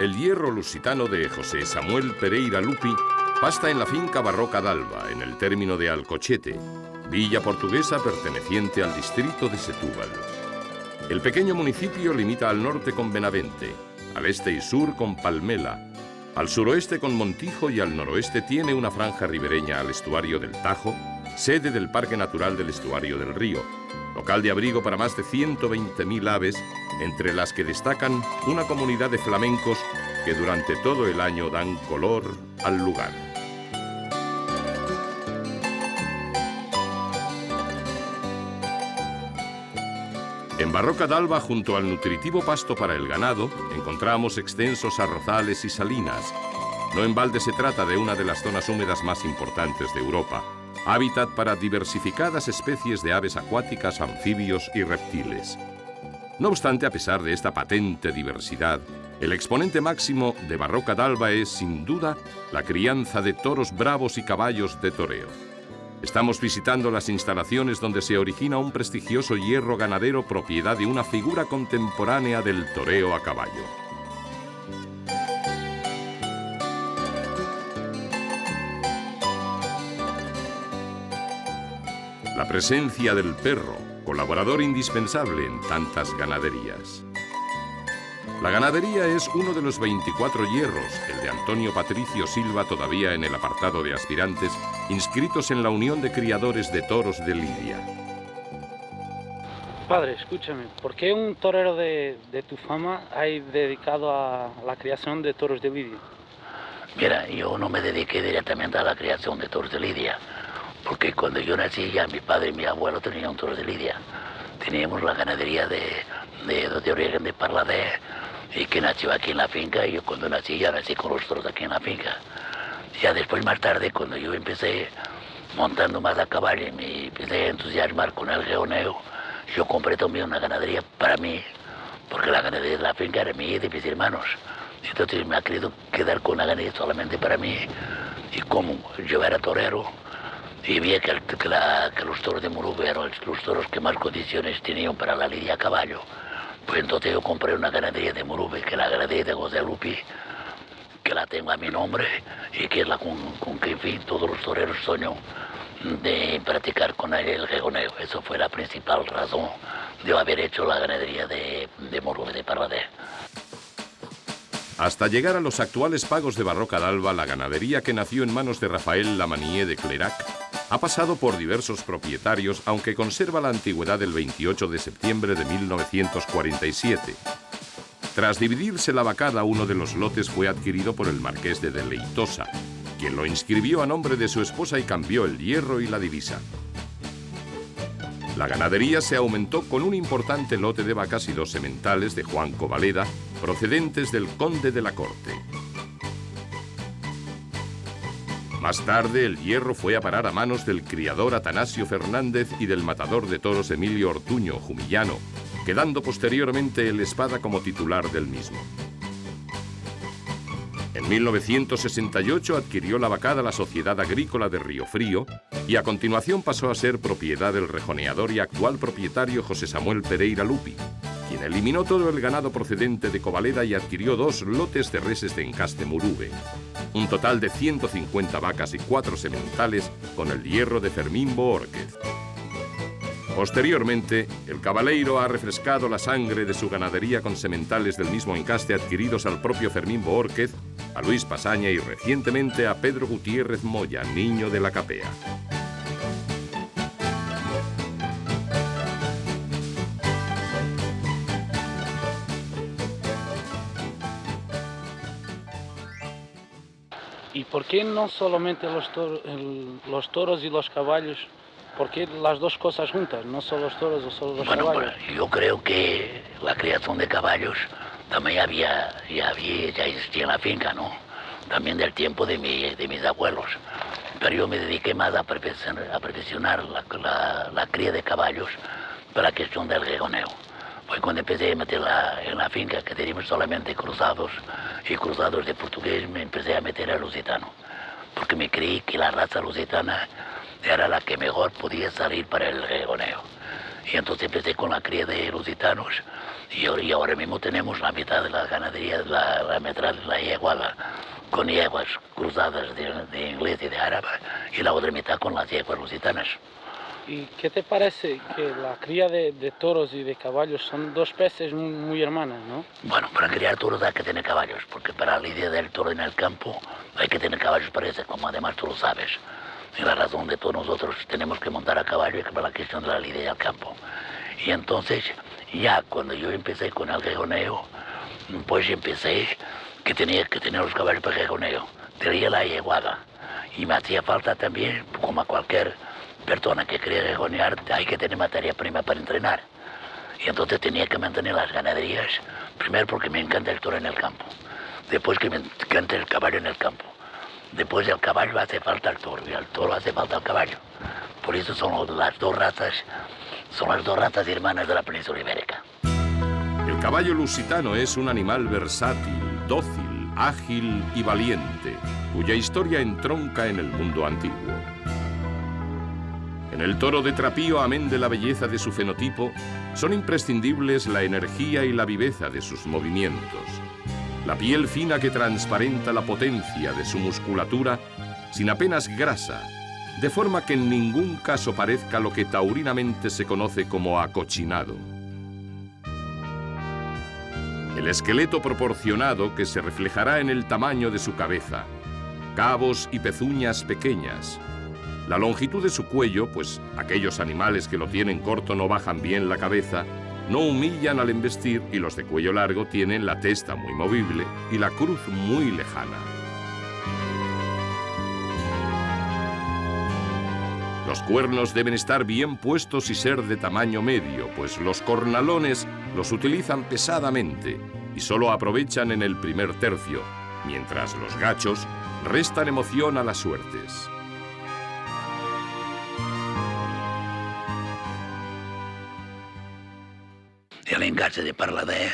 El hierro lusitano de José Samuel Pereira Lupi pasta en la finca Barroca d'Alba, en el término de Alcochete, villa portuguesa perteneciente al distrito de Setúbal. El pequeño municipio limita al norte con Benavente, al este y sur con Palmela, al suroeste con Montijo y al noroeste tiene una franja ribereña al estuario del Tajo, sede del Parque Natural del Estuario del Río, local de abrigo para más de 120.000 aves, entre las que destacan una comunidad de flamencos que durante todo el año dan color al lugar. En Barroca d'Alba, junto al nutritivo pasto para el ganado, encontramos extensos arrozales y salinas. No en balde se trata de una de las zonas húmedas más importantes de Europa, hábitat para diversificadas especies de aves acuáticas, anfibios y reptiles. No obstante, a pesar de esta patente diversidad, el exponente máximo de Barroca d'Alba es, sin duda, la crianza de toros bravos y caballos de toreo. Estamos visitando las instalaciones donde se origina un prestigioso hierro ganadero propiedad de una figura contemporánea del toreo a caballo. La presencia del perro, colaborador indispensable en tantas ganaderías. La ganadería es uno de los 24 hierros, el de Antonio Patricio Silva todavía en el apartado de aspirantes, inscritos en la Unión de Criadores de Toros de Lidia. Padre, escúchame, ¿por qué un torero de tu fama ha dedicado a la creación de toros de Lidia? Mira, yo no me dediqué directamente a la creación de toros de Lidia, porque cuando yo nací ya mi padre y mi abuelo tenían un toro de Lidia. Teníamos la ganadería de origen de Parladé, y que nació aquí en la finca, y yo cuando nací ya nací con los toros aquí en la finca. Ya después, más tarde, cuando yo empecé montando más a caballo y me empecé a entusiasmar con el reoneo, yo compré también una ganadería para mí, porque la ganadería de la finca era mía y de mis hermanos. Entonces me ha querido quedar con la ganadería solamente para mí, y como yo era torero, y vi que los toros de Murube eran los toros que más condiciones tenían para la lidia a caballo, pues entonces yo compré una ganadería de Murube, que es la ganadería de José Lupi, que la tengo a mi nombre y que es la con que en fin todos los toreros sueñan de practicar con él el regoneo. Eso fue la principal razón de haber hecho la ganadería de Murube de Parladé. Hasta llegar a los actuales pagos de Barroca d'Alba, la ganadería que nació en manos de Rafael Lamanié de Clerac ha pasado por diversos propietarios, aunque conserva la antigüedad del 28 de septiembre de 1947. Tras dividirse la vacada, uno de los lotes fue adquirido por el marqués de Deleitosa, quien lo inscribió a nombre de su esposa y cambió el hierro y la divisa. La ganadería se aumentó con un importante lote de vacas y 2 sementales de Juan Covaleda, procedentes del conde de la Corte. Más tarde, el hierro fue a parar a manos del criador Atanasio Fernández y del matador de toros Emilio Ortuño, jumillano, quedando posteriormente el Espada como titular del mismo. En 1968 adquirió la vacada la Sociedad Agrícola de Río Frío y a continuación pasó a ser propiedad del rejoneador y actual propietario José Samuel Pereira Lupi, quien eliminó todo el ganado procedente de Covaleda y adquirió 2 lotes de reses de encaste Murube. Un total de 150 vacas y 4 sementales con el hierro de Fermín Boórquez. Posteriormente, el cabaleiro ha refrescado la sangre de su ganadería con sementales del mismo encaste adquiridos al propio Fermín Boórquez, a Luis Pasaña y recientemente a Pedro Gutiérrez Moya, niño de la Capea. ¿Y por qué no solamente los toros y los caballos? ¿Por qué las dos cosas juntas? No solo los toros o solo los caballos. Pues, yo creo que la creación de caballos también ya existía en la finca, ¿no? También del tiempo de mis abuelos. Pero yo me dediqué más a perfeccionar la cría de caballos para la cuestión del regoneo. Fue cuando empecé a meter en la finca, que teníamos solamente cruzados y cruzados de portugués, me empecé a meter a lusitano, porque me creí que la raza lusitana era la que mejor podía salir para el regoneo. Y entonces empecé con la cría de lusitanos y ahora mismo tenemos la mitad de la ganadería, la mitad de la yeguada, con yeguas cruzadas de inglés y de árabe, y la otra mitad con las yeguas lusitanas. ¿Y qué te parece que la cría de toros y de caballos son dos especies muy hermanas, no? Bueno, para criar toros hay que tener caballos, porque para la lidia del toro en el campo hay que tener caballos para eso, como además tú lo sabes. Y la razón de todos nosotros tenemos que montar a caballo es para la cuestión de la lidia del campo. Y entonces, ya cuando yo empecé con el rejoneo, pues empecé que tenía que tener los caballos para rejoneo. Tenía la yeguada. Y me hacía falta también, como a cualquier persona que quería rejonear, hay que tener materia prima para entrenar. Y entonces tenía que mantener las ganaderías, primero porque me encanta el toro en el campo, después que me encanta el caballo en el campo. Después del caballo hace falta el toro y al toro hace falta el caballo. Por eso son las dos razas hermanas de la península ibérica. El caballo lusitano es un animal versátil, dócil, ágil y valiente, cuya historia entronca en el mundo antiguo. En el toro de trapío, amén de la belleza de su fenotipo, son imprescindibles la energía y la viveza de sus movimientos, la piel fina que transparenta la potencia de su musculatura sin apenas grasa, de forma que en ningún caso parezca lo que taurinamente se conoce como acochinado. El esqueleto proporcionado que se reflejará en el tamaño de su cabeza, cabos y pezuñas pequeñas, la longitud de su cuello, pues aquellos animales que lo tienen corto no bajan bien la cabeza, no humillan al embestir, y los de cuello largo tienen la testa muy movible y la cruz muy lejana. Los cuernos deben estar bien puestos y ser de tamaño medio, pues los cornalones los utilizan pesadamente y solo aprovechan en el primer tercio, mientras los gachos restan emoción a las suertes. El engarce de Parladé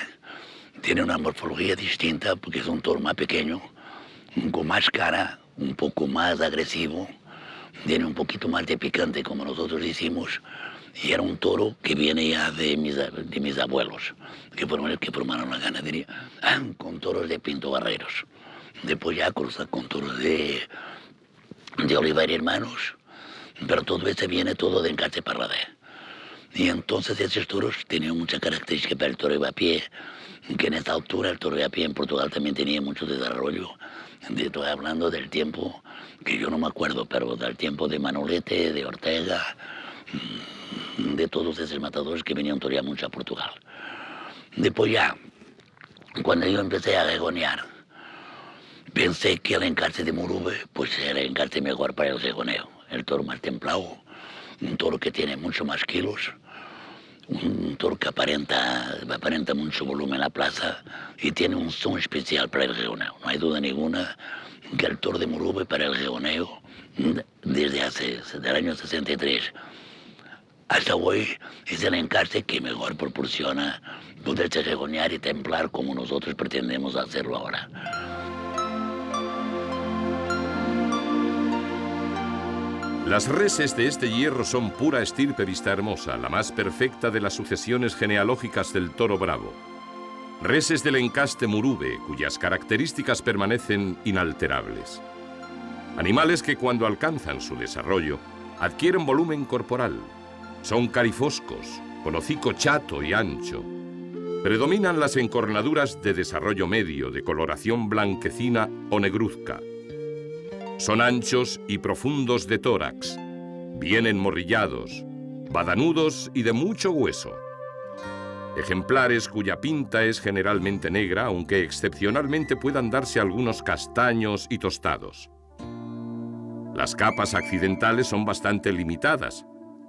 tiene una morfología distinta porque es un toro más pequeño, con más cara, un poco más agresivo, tiene un poquito más de picante, como nosotros decimos, y era un toro que viene ya de mis abuelos, que formaron la ganadería, con toros de Pinto Barreros. Después ya cruza con toros de Oliveira Hermanos, pero todo eso viene todo de engarce Parladé. Y entonces esos toros tenían mucha característica para el toro de a pie, que en esta altura el toro de a pie en Portugal también tenía mucho desarrollo. Estoy hablando del tiempo, que yo no me acuerdo, pero del tiempo de Manolete, de Ortega, de todos esos matadores que venían torear mucho a Portugal. Después ya, cuando yo empecé a regonear, pensé que el encarce de Murube pues era el encarce mejor para el regoneo, el toro más templado, un toro que tiene mucho más kilos, un toro que aparenta mucho volumen en la plaza y tiene un son especial para el regoneo. No hay duda ninguna que el toro de Murube para el regoneo, desde el año 63 hasta hoy, es el encarce que mejor proporciona poderse regonear y templar como nosotros pretendemos hacerlo ahora. Las reses de este hierro son pura estirpe Vistahermosa, la más perfecta de las sucesiones genealógicas del toro bravo. Reses del encaste Murube, cuyas características permanecen inalterables. Animales que cuando alcanzan su desarrollo adquieren volumen corporal. Son carifoscos, con hocico chato y ancho. Predominan las encornaduras de desarrollo medio, de coloración blanquecina o negruzca. Son anchos y profundos de tórax, bien enmorrillados, badanudos y de mucho hueso. Ejemplares cuya pinta es generalmente negra, aunque excepcionalmente puedan darse algunos castaños y tostados. Las capas accidentales son bastante limitadas,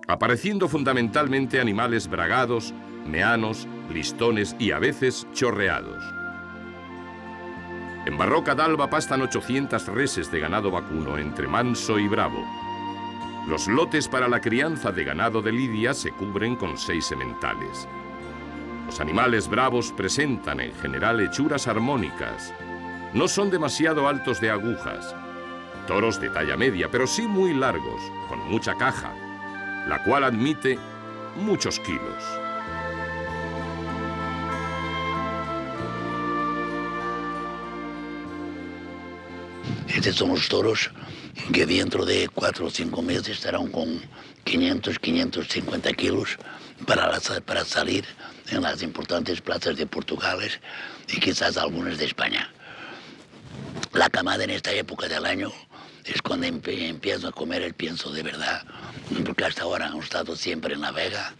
apareciendo fundamentalmente animales bragados, meanos, listones y a veces chorreados. En Barroca d'Alba pastan 800 reses de ganado vacuno entre manso y bravo. Los lotes para la crianza de ganado de lidia se cubren con 6 sementales. Los animales bravos presentan en general hechuras armónicas. No son demasiado altos de agujas. Toros de talla media, pero sí muy largos, con mucha caja, la cual admite muchos kilos. Estos son los toros que dentro de 4 o 5 meses estarán con 500, 550 kilos para salir en las importantes plazas de Portugal y quizás algunas de España. La camada en esta época del año es cuando empiezo a comer el pienso de verdad, porque hasta ahora han estado siempre en la vega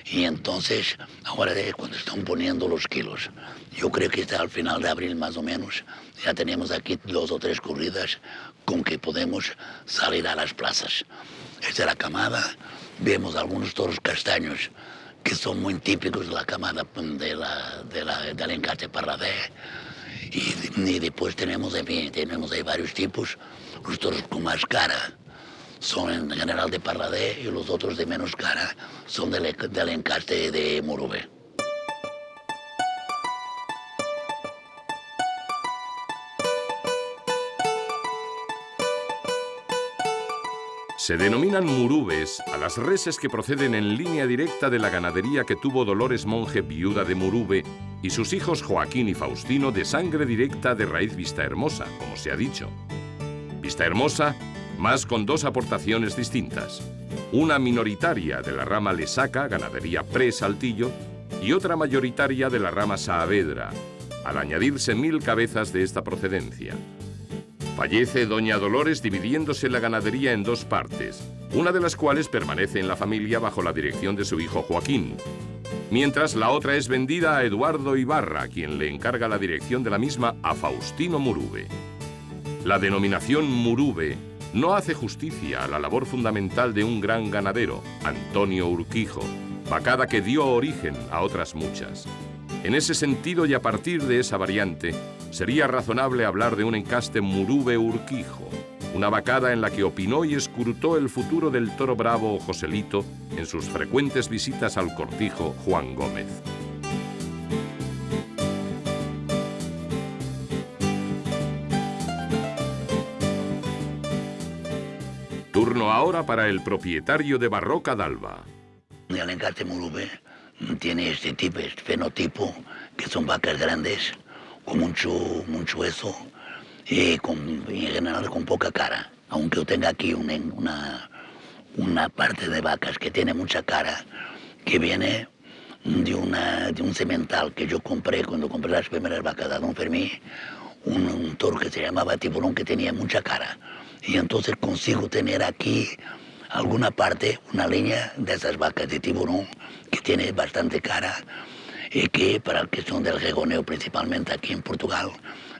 y entonces ahora es cuando están poniendo los kilos. Yo creo que al final de abril más o menos ya tenemos aquí 2 o 3 corridas con que podemos salir a las plazas. Esta es la camada, vemos algunos toros castaños que son muy típicos de la camada del encarte Parradé. Y después tenemos ahí varios tipos. Los toros con más cara son en general de Parradé y los otros de menos cara son del encarte de Murube. Se denominan murubes a las reses que proceden en línea directa de la ganadería que tuvo Dolores Monge, viuda de Murube, y sus hijos Joaquín y Faustino, de sangre directa de raíz Vistahermosa, como se ha dicho. Vistahermosa, más con 2 aportaciones distintas. Una minoritaria de la rama Lesaca, ganadería pre-Saltillo, y otra mayoritaria de la rama Saavedra, al añadirse 1000 cabezas de esta procedencia. Fallece doña Dolores dividiéndose la ganadería en 2 partes, una de las cuales permanece en la familia bajo la dirección de su hijo Joaquín, mientras la otra es vendida a Eduardo Ibarra, quien le encarga la dirección de la misma a Faustino Murube. La denominación Murube no hace justicia a la labor fundamental de un gran ganadero, Antonio Urquijo, vacada que dio origen a otras muchas. En ese sentido y a partir de esa variante, sería razonable hablar de un encaste Murube-Urquijo, una vacada en la que opinó y escrutó el futuro del toro bravo o Joselito en sus frecuentes visitas al cortijo Juan Gómez. Turno ahora para el propietario de Barroca d'Alba. El encarte Murube tiene este fenotipo, que son vacas grandes, con mucho hueso y en general con poca cara. Aunque yo tenga aquí una parte de vacas que tiene mucha cara, que viene de un semental que yo compré cuando compré las primeras vacas de Don Fermín, un toro que se llamaba Tiburón, que tenía mucha cara. Y entonces consigo tener aquí alguna parte, una línea de esas vacas de Tiburón que tiene bastante cara y que para el que son del regoneo, principalmente aquí en Portugal,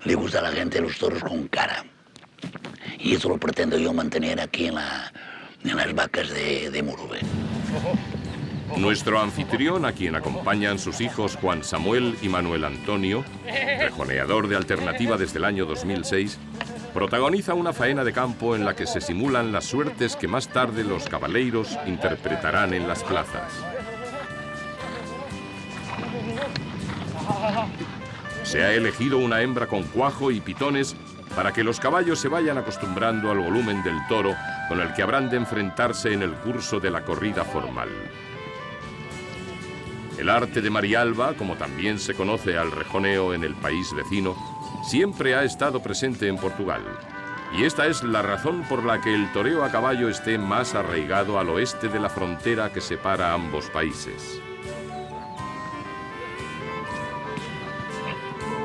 le gusta a la gente los toros con cara. Y eso lo pretendo yo mantener aquí en las vacas de Murube. Nuestro anfitrión, a quien acompañan sus hijos Juan Samuel y Manuel Antonio, rejoneador de Alternativa desde el año 2006, protagoniza una faena de campo en la que se simulan las suertes que más tarde los cabaleiros interpretarán en las plazas. Se ha elegido una hembra con cuajo y pitones para que los caballos se vayan acostumbrando al volumen del toro con el que habrán de enfrentarse en el curso de la corrida formal. El arte de Marialba, como también se conoce al rejoneo en el país vecino, siempre ha estado presente en Portugal. Y esta es la razón por la que el toreo a caballo esté más arraigado al oeste de la frontera que separa ambos países.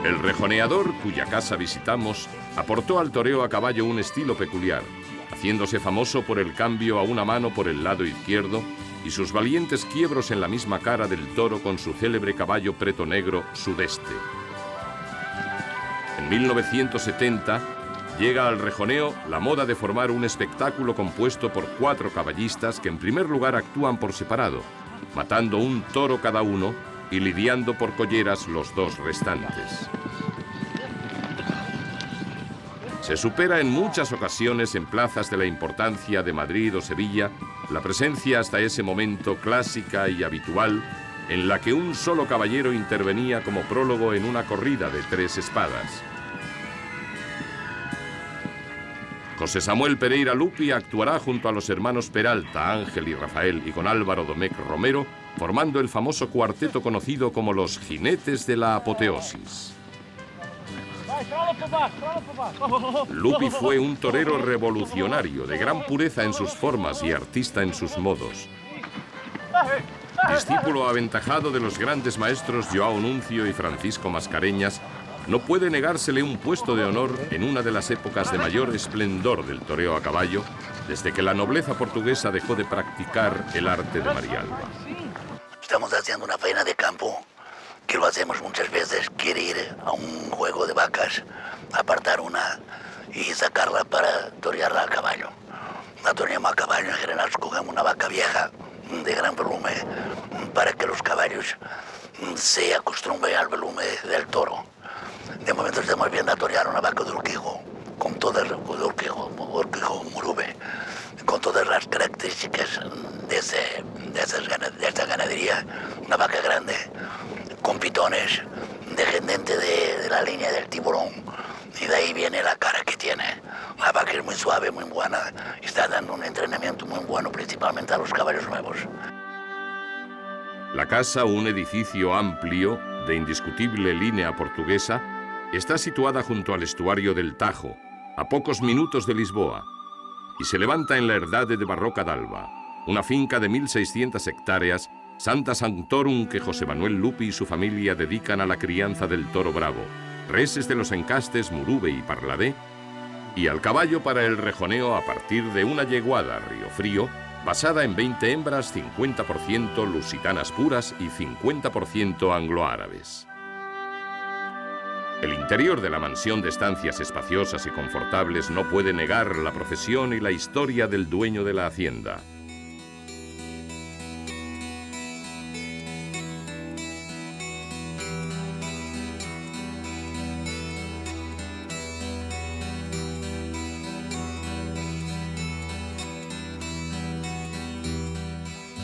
El rejoneador, cuya casa visitamos, aportó al toreo a caballo un estilo peculiar, haciéndose famoso por el cambio a una mano por el lado izquierdo y sus valientes quiebros en la misma cara del toro con su célebre caballo preto negro Sudeste. En 1970 llega al rejoneo la moda de formar un espectáculo compuesto por 4 caballistas que en primer lugar actúan por separado, matando un toro cada uno y lidiando por colleras los 2 restantes. Se supera en muchas ocasiones en plazas de la importancia de Madrid o Sevilla la presencia hasta ese momento clásica y habitual en la que un solo caballero intervenía como prólogo en una corrida de 3 espadas. José Samuel Pereira Lupi actuará junto a los hermanos Peralta, Ángel y Rafael y con Álvaro Domecq Romero, formando el famoso cuarteto conocido como los Jinetes de la Apoteosis. Lupi fue un torero revolucionario, de gran pureza en sus formas y artista en sus modos. Discípulo aventajado de los grandes maestros Joao Nuncio y Francisco Mascareñas, no puede negársele un puesto de honor en una de las épocas de mayor esplendor del toreo a caballo, desde que la nobleza portuguesa dejó de practicar el arte de Marialba. Estamos haciendo una faena de campo, que lo hacemos muchas veces, quiere ir a un juego de vacas, apartar una y sacarla para torearla a caballo. La toreamos a caballo, en general escogemos una vaca vieja de gran volumen para que los caballos se acostumbren al volumen del toro. De momento estamos viendo a torear una vaca de Urquijo, con todas Urquijo Murube, con todas las características de esta ganadería, una vaca grande, con pitones, descendente de la línea del tiburón, y de ahí viene la cara que tiene. La vaca es muy suave, muy buena, y está dando un entrenamiento muy bueno, principalmente a los caballos nuevos. La casa, un edificio amplio, de indiscutible línea portuguesa, está situada junto al estuario del Tajo, a pocos minutos de Lisboa, y se levanta en la herdade de Barroca d'Alba, una finca de 1.600 hectáreas, Santa Sanctorum, que José Manuel Lupi y su familia dedican a la crianza del toro bravo, reses de los encastes Murube y Parladé, y al caballo para el rejoneo a partir de una yeguada Río Frío, basada en 20 hembras, 50% lusitanas puras y 50% angloárabes. El interior de la mansión de estancias espaciosas y confortables no puede negar la profesión y la historia del dueño de la hacienda.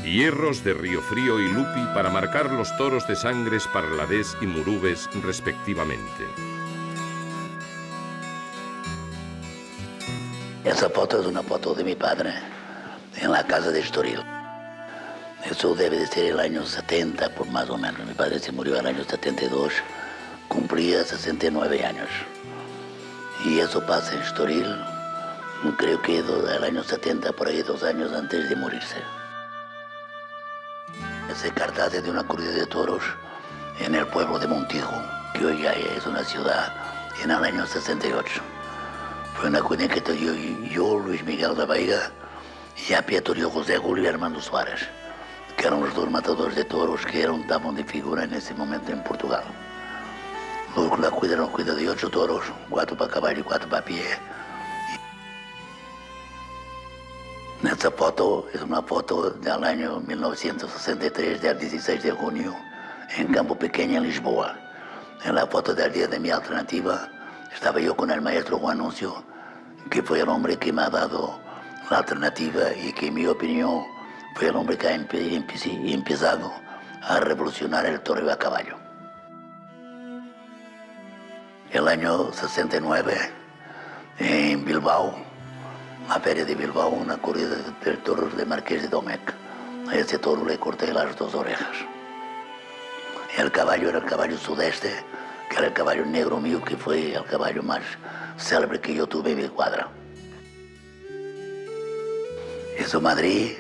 Hierros de Río Frío y Lupi para marcar los toros de sangres parladés y murubes respectivamente. Esa foto es una foto de mi padre en la casa de Estoril. Eso debe de ser el año 70, por más o menos. Mi padre se murió en el año 72, cumplía 69 años. Y eso pasa en Estoril, creo que el año 70, por ahí 2 años antes de morirse. Ese cartel de una corrida de toros en el pueblo de Montijo, que hoy ya es una ciudad, en el año 68. Fue una corrida que toreó yo, Luis Miguel de Veiga, y a pie toreó José Julio y Armando Suárez, que eran los 2 matadores de toros que estaban de figura en ese momento en Portugal. Luego la cuida de 8 toros, 4 para caballo y 4 para pie. Esta foto es una foto del año 1963, del 16 de junio, en Campo Pequeño, en Lisboa. En la foto del día de mi alternativa, estaba yo con el maestro Juan Nuncio, que fue el hombre que me ha dado la alternativa y que, en mi opinión, fue el hombre que ha empezado a revolucionar el toreo a caballo. El año 69, en Bilbao, la feria de Bilbao, una corrida del toro de Marqués de Domecq. A ese toro le corté las 2 orejas. El caballo era el caballo Sudeste, que era el caballo negro mío, que fue el caballo más célebre que yo tuve en mi cuadra. Eso en Madrid,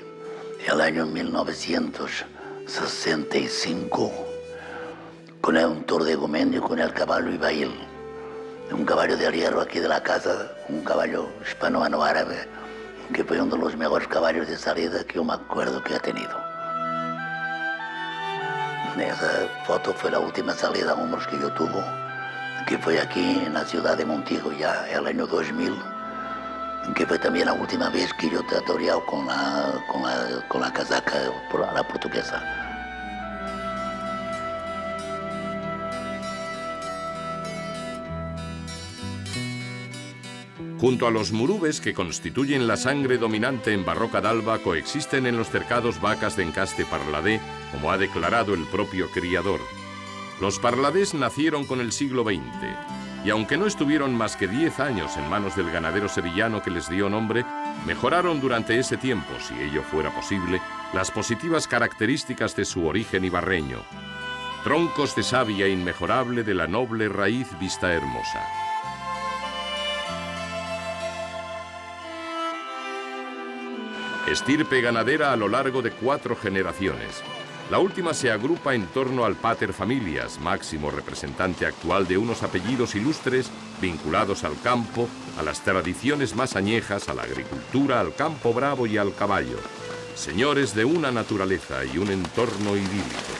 el año 1965, con un toro de Gomendio, con el caballo Ibail. Un caballo de hierro aquí de la casa, un caballo hispano-árabe, que fue uno de los mejores caballos de salida que yo me acuerdo que he tenido. Esa foto fue la última salida a hombros que yo tuve, que fue aquí en la ciudad de Montijo ya el año 2000, que fue también la última vez que yo te he toreado con la casaca a la portuguesa. Junto a los murubes que constituyen la sangre dominante en Barroca d'Alba, coexisten en los cercados vacas de encaste parladé, como ha declarado el propio criador. Los parladés nacieron con el siglo XX. y aunque no estuvieron más que 10 años en manos del ganadero sevillano que les dio nombre, mejoraron durante ese tiempo, si ello fuera posible, las positivas características de su origen ibarreño. Troncos de savia inmejorable de la noble raíz vista hermosa. Estirpe ganadera a lo largo de 4 generaciones. La última se agrupa en torno al pater familias, máximo representante actual de unos apellidos ilustres vinculados al campo, a las tradiciones más añejas, a la agricultura, al campo bravo y al caballo. Señores de una naturaleza y un entorno idílico.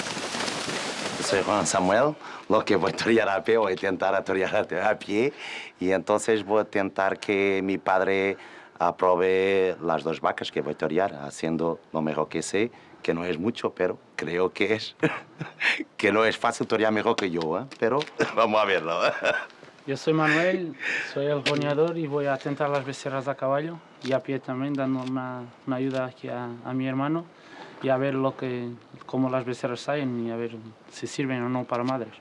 Soy Juan Samuel, lo que voy a torear a pie, voy a intentar torear a pie y entonces voy a intentar que mi padre apruebe las 2 vacas que voy a torear, haciendo lo mejor que sé, que no es mucho, pero creo que es. Que no es fácil torear mejor que yo, ¿eh? Pero vamos a verlo. Yo soy Manuel, soy el joneador y voy a tentar las becerras a caballo y a pie también, dando una ayuda aquí a mi hermano y a ver cómo las becerras salen y a ver si sirven o no para madres.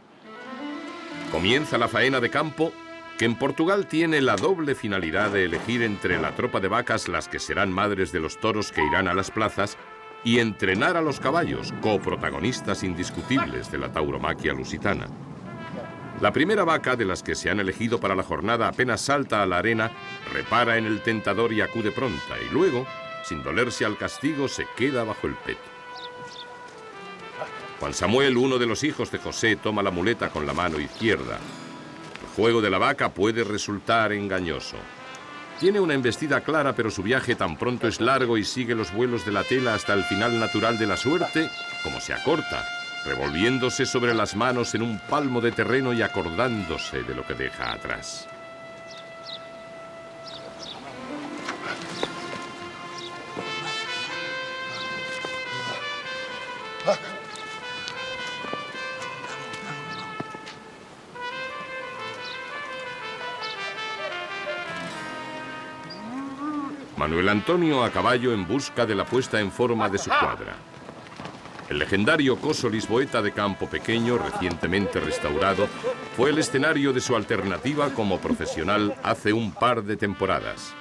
Comienza la faena de campo, que en Portugal tiene la doble finalidad de elegir entre la tropa de vacas las que serán madres de los toros que irán a las plazas y entrenar a los caballos, coprotagonistas indiscutibles de la tauromaquia lusitana. La primera vaca de las que se han elegido para la jornada apenas salta a la arena, repara en el tentador y acude pronta, y luego, sin dolerse al castigo, se queda bajo el peto. Juan Samuel, uno de los hijos de José, toma la muleta con la mano izquierda. El juego de la vaca puede resultar engañoso. Tiene una embestida clara, pero su viaje tan pronto es largo y sigue los vuelos de la tela hasta el final natural de la suerte, como se acorta, revolviéndose sobre las manos en un palmo de terreno y acordándose de lo que deja atrás. Manuel Antonio a caballo en busca de la puesta en forma de su cuadra. El legendario coso lisboeta de Campo Pequeño, recientemente restaurado, fue el escenario de su alternativa como profesional hace un par de temporadas.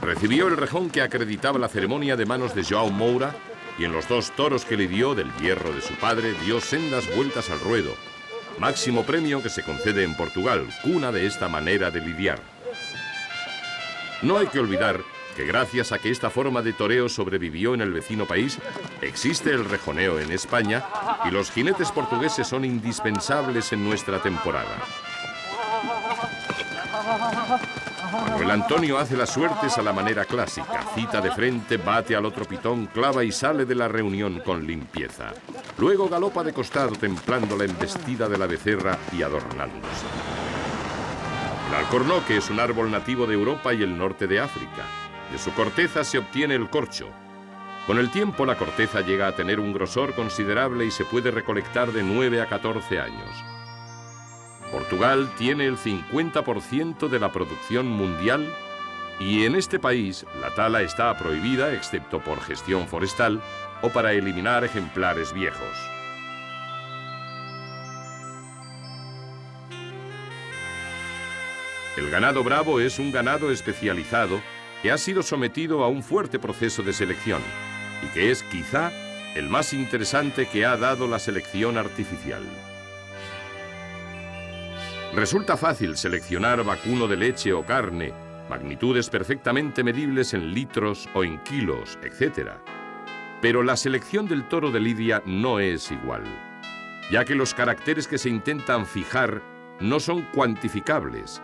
Recibió el rejón que acreditaba la ceremonia de manos de João Moura y en los 2 toros que lidió del hierro de su padre dio sendas vueltas al ruedo, máximo premio que se concede en Portugal, cuna de esta manera de lidiar. No hay que olvidar que gracias a que esta forma de toreo sobrevivió en el vecino país, existe el rejoneo en España y los jinetes portugueses son indispensables en nuestra temporada. Manuel Antonio hace las suertes a la manera clásica, cita de frente, bate al otro pitón, clava y sale de la reunión con limpieza. Luego galopa de costado templando la embestida de la becerra y adornándose. El alcornoque es un árbol nativo de Europa y el norte de África. De su corteza se obtiene el corcho. Con el tiempo la corteza llega a tener un grosor considerable y se puede recolectar de 9 a 14 años. Portugal tiene el 50% de la producción mundial y en este país la tala está prohibida excepto por gestión forestal o para eliminar ejemplares viejos. El ganado bravo es un ganado especializado que ha sido sometido a un fuerte proceso de selección y que es quizá el más interesante que ha dado la selección artificial. Resulta fácil seleccionar vacuno de leche o carne, magnitudes perfectamente medibles en litros o en kilos, etc. Pero la selección del toro de lidia no es igual, ya que los caracteres que se intentan fijar no son cuantificables.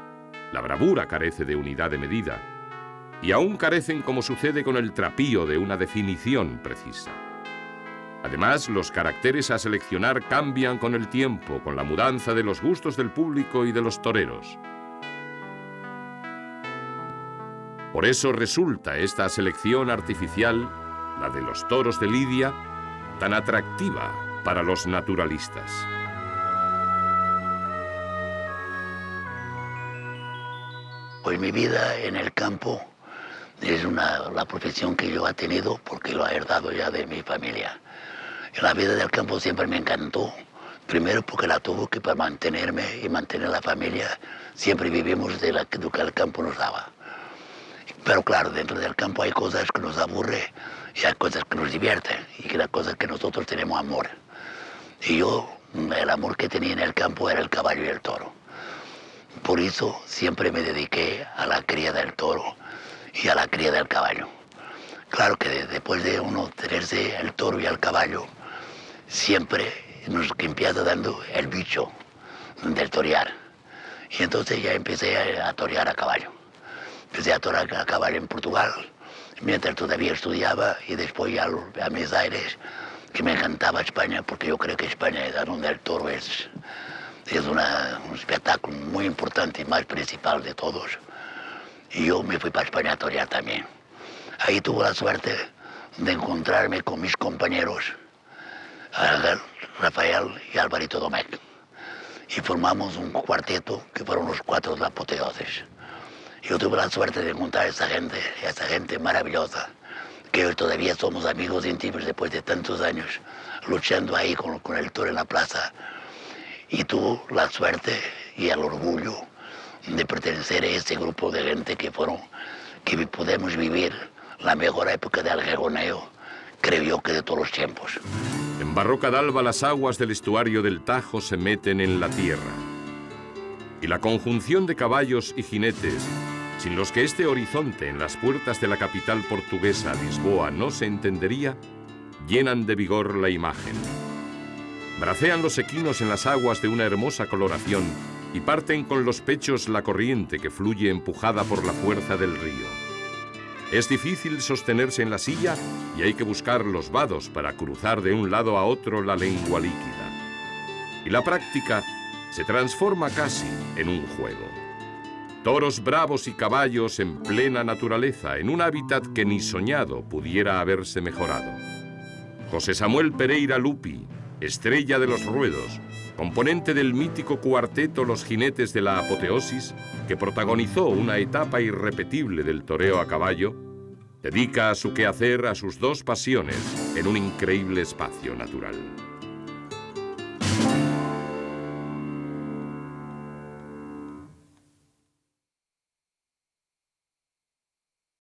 La bravura carece de unidad de medida y aún carecen, como sucede con el trapío, de una definición precisa. Además, los caracteres a seleccionar cambian con el tiempo, con la mudanza de los gustos del público y de los toreros. Por eso resulta esta selección artificial, la de los toros de lidia, tan atractiva para los naturalistas. Pues mi vida en el campo es la profesión que yo he tenido porque lo he heredado ya de mi familia. La vida del campo siempre me encantó, Primero porque la tuvo que para mantenerme y mantener la familia, siempre vivimos de lo que el campo nos daba. Pero claro, dentro del campo hay cosas que nos aburren y hay cosas que nos divierten y que las cosas que nosotros tenemos amor. Y yo, el amor que tenía en el campo era el caballo y el toro. Por eso siempre me dediqué a la cría del toro y a la cría del caballo. Claro que después de uno tenerse el toro y el caballo, siempre nos empieza dando el bicho del torear. Y entonces ya empecé a torear a caballo. Empecé a torear a caballo en Portugal, mientras todavía estudiaba, y después ya a mis aires, que me encantaba España, porque yo creo que España es donde el toro es un espectáculo muy importante y más principal de todos. Y yo me fui para España a torear también. Ahí tuve la suerte de encontrarme con mis compañeros, Rafael y Alvarito Domecq. Y formamos un cuarteto que fueron los 4 de la apoteosis. Yo tuve la suerte de encontrar a esa gente maravillosa, que hoy todavía somos amigos íntimos después de tantos años, luchando ahí con el toro en la plaza. Y tuve la suerte y el orgullo de pertenecer a ese grupo de gente que podemos vivir la mejor época del regoneo, creo yo, que de todos los tiempos. En Barroca d'Alba las aguas del estuario del Tajo se meten en la tierra. Y la conjunción de caballos y jinetes, sin los que este horizonte en las puertas de la capital portuguesa, Lisboa, no se entendería, llenan de vigor la imagen. Bracean los equinos en las aguas de una hermosa coloración y parten con los pechos la corriente que fluye empujada por la fuerza del río. Es difícil sostenerse en la silla y hay que buscar los vados para cruzar de un lado a otro la lengua líquida. Y la práctica se transforma casi en un juego. Toros bravos y caballos en plena naturaleza, en un hábitat que ni soñado pudiera haberse mejorado. José Samuel Pereira Lupi, estrella de los ruedos, componente del mítico cuarteto Los Jinetes de la Apoteosis, que protagonizó una etapa irrepetible del toreo a caballo, dedica a su quehacer a sus 2 pasiones en un increíble espacio natural.